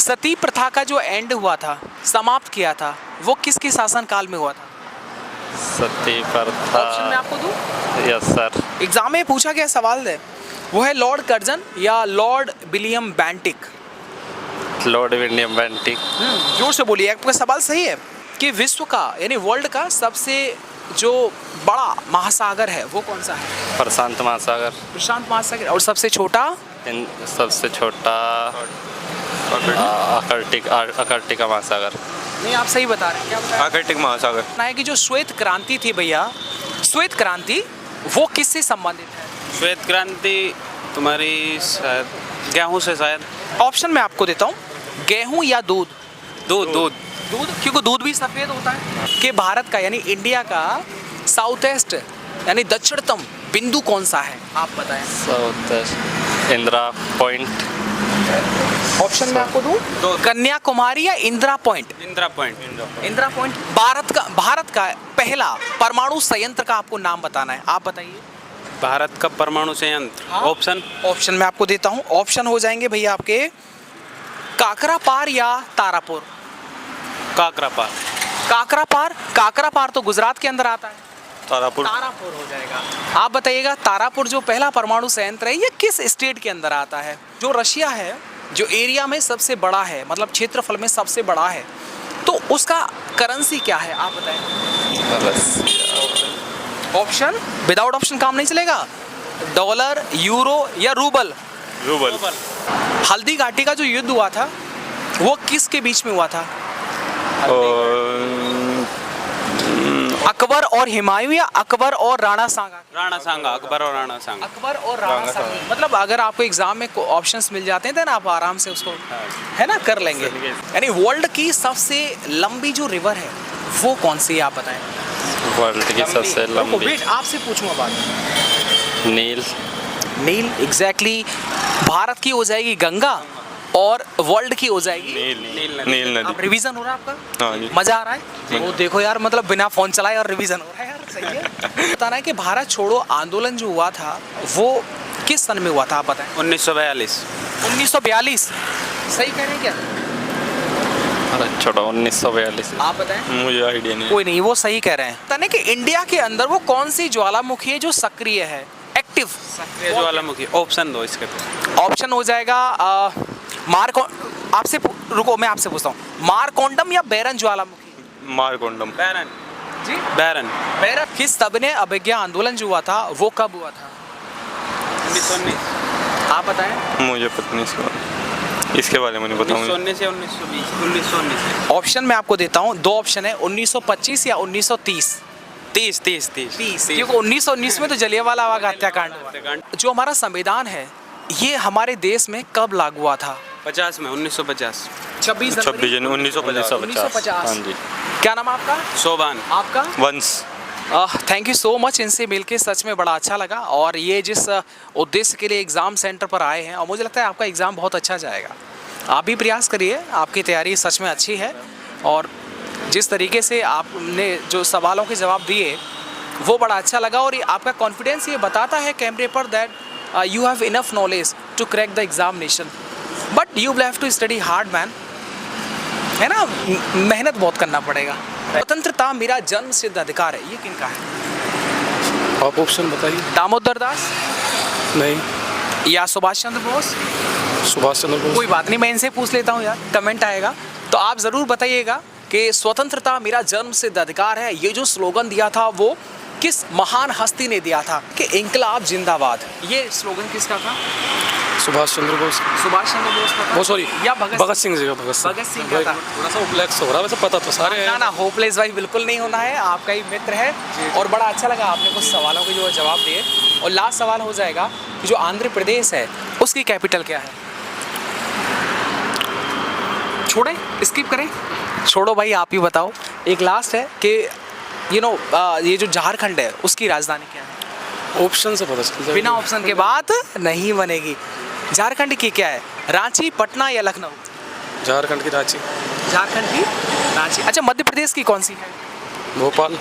सती प्रथा का जो एंड हुआ था, समाप्त किया था, वो किसके शासन काल में हुआ था? सती प्रथा। ऑप्शन मैं आपको दूं? Yes sir. एग्जाम में पूछा गया सवाल है, वो है लॉर्ड कर्जन या Lord William Bentinck. Lord William Bentinck. जोर से बोलिए, आपका सवाल सही है कि विश्व का यानी वर्ल्ड का सबसे जो बड़ा महासागर है वो कौन सा है? प्रशांत महासागर। प्रशांत महासागर। और सबसे छोटा? सबसे छोटा आर्कटिका महासागर। नहीं, आप सही बता रहे हैं। क्या बता रहे हैं? आर्कटिक महासागर। है कि जो श्वेत क्रांति थी भैया, श्वेत क्रांति वो किससे संबंधित है? श्वेत क्रांति तुम्हारी शायद गेहूं से शायद। ऑप्शन मैं आपको देता हूँ, गेहूं या दूध। दूध दूध दूध, क्योंकि दूध भी सफेद होता है। कि भारत का यानी इंडिया का साउथ ईस्ट यानी दक्षिणतम बिंदु कौन सा है, आप बताएं। South Indira point. ऑप्शन मैं आपको दूं, कन्याकुमारी या Indira point? Indira point. Indira point. Bharat का पहला परमाणु संयंत्र का आपको नाम बताना है, आप बताइए। भारत का परमाणु संयंत्र। हाँ? ऑप्शन मैं आपको देता हूँ। ऑप्शन हो जाएंगे भैया आपके काकरापार या तारापुर। काकरापार। काकरापार। काकरापार तो गुजरात के अंदर आता है। तारापुर। तारापुर हो जाएगा। आप बताइएगा, तारापुर जो पहला परमाणु संयंत्र है ये किस स्टेट के अंदर आता है? जो रशिया है, जो एरिया में सबसे बड़ा है, मतलब क्षेत्रफल में सबसे बड़ा है, तो उसका करेंसी क्या है, आप बताएं। ऑप्शन, विदाउट ऑप्शन काम नहीं चलेगा। डॉलर, यूरो या रूबल? रूबल। हल्दी घाटी का जो युद्ध हुआ था वो किसके बीच में हुआ था? अकबर और हुमायूं या अकबर और राणा सांगा? राणा सांगा। अकबर और राणा सांगा। अकबर और राणा सांगा। मतलब अगर आपको एग्जाम में ऑप्शंस मिल जाते हैं तो ना आप आराम से उसको है ना कर लेंगे। यानी वर्ल्ड की सबसे लंबी जो रिवर है वो कौन सी है, आप बताएं। वर्ल्ड की सबसे लंबी। वेट, आपसे पूछूंगा बात। नील। नील एग्जैक्टली। भारत की हो जाएगी गंगा और वर्ल्ड की हो जाएगी नील नदी। अब रिवीजन हो रहा है आपका? हाँ जी। मजा आ रहा है? वो देखो यार, मतलब बिना फोन चलाए और रिवीजन हो रहा है यार, सही है। बताना है कि भारत छोड़ो आंदोलन जो हुआ था वो किस सन में हुआ था, आप बताएं। 1942। 1942 सही कह रहे हैं क्या? अरे छोटा 1942। आप बताएं। मुझे आइडिया नहीं है। कोई नहीं, वो सही कह रहे हैं। बताने कि इंडिया के अंदर वो कौन सी ज्वालामुखी है जो सक्रिय है, एक्टिव? सक्रिय ज्वालामुखी। ऑप्शन दो इसके तो। ऑप्शन हो जाएगा आपसे रुको, मैं आपसे पूछता हूँ, मारकोंडम या बैरन ज्वालामुखी? मारकोंडम। बैरन जी, बैरन। बैरन। किस सविनय अवज्ञा आंदोलन जो हुआ था वो कब हुआ था? 1919। आप बताएं। मुझे पता नहीं इसके बारे में नहीं पता मुझे। 1919 या 1920? 1919। ऑप्शन मैं आपको देता हूँ, दो ऑप्शन है, 1925 या 1930? 30। क्योंकि 1919 में तो जलियांवाला बाग हत्याकांड हुआ। जो हमारा संविधान है ये हमारे देश में कब लागू हुआ था? 50 में। 1950। 26 जनवरी 1950। हाँ जी। क्या नाम है आपका? शोभान। आपका? वंश। थैंक यू सो मच, इनसे मिलके सच में बड़ा अच्छा लगा। और ये जिस उद्देश्य के लिए एग्ज़ाम सेंटर पर आए हैं, और मुझे लगता है आपका एग्ज़ाम बहुत अच्छा जाएगा। आप भी प्रयास करिए, आपकी तैयारी सच में अच्छी है। और जिस तरीके से आपने जो सवालों के जवाब दिए वो बड़ा अच्छा लगा। और ये आपका कॉन्फिडेंस ये बताता है कैमरे पर that you have enough knowledge to crack the examination, but you will have to study hard man, है ना, मेहनत बहुत करना पड़ेगा। स्वतंत्रता मेरा जन्म सिद्ध अधिकार है, ये किनका है? आप ऑप्शन बताइए। दामोदर दास नहीं। या सुभाष चंद्र बोस? सुभाष चंद्र बोस। कोई बात नहीं, मैं इनसे पूछ लेता हूँ यार, कमेंट आएगा तो आप ज़रूर बताइएगा कि स्वतंत्रता मेरा जन्म सिद्ध अधिकार है, ये जो स्लोगन दिया था वो किस महान हस्ती ने दिया था कि इंकलाब जिंदाबाद? ये स्लोगन किसका था? सुभाष चंद्र बोस। सुभाष चंद्र बोस का था? वो सॉरी, या भगत सिंह जी का। भगत सिंह का था। थोड़ा सा उपलेक्स हो रहा है, वैसे पता तो सारे हैं। ना होपलेस भाई बिल्कुल नहीं होना है, आपका ही मित्र है। और बड़ा अच्छा लगा आपने कुछ सवालों के जो जवाब दिए। और लास्ट सवाल हो जाएगा कि जो आंध्र प्रदेश है उसकी कैपिटल क्या है? छोड़े, स्किप करें? छोड़ो भाई, आप ही बताओ। एक लास्ट है कि ये जो झारखंड है उसकी राजधानी क्या है? ऑप्शन से पता चल जाएगा। बिना ऑप्शन के बात नहीं बनेगी। झारखंड की क्या है, रांची, पटना या लखनऊ? झारखंड की रांची। झारखंड की रांची। अच्छा, मध्य प्रदेश की कौन सी है? भोपाल।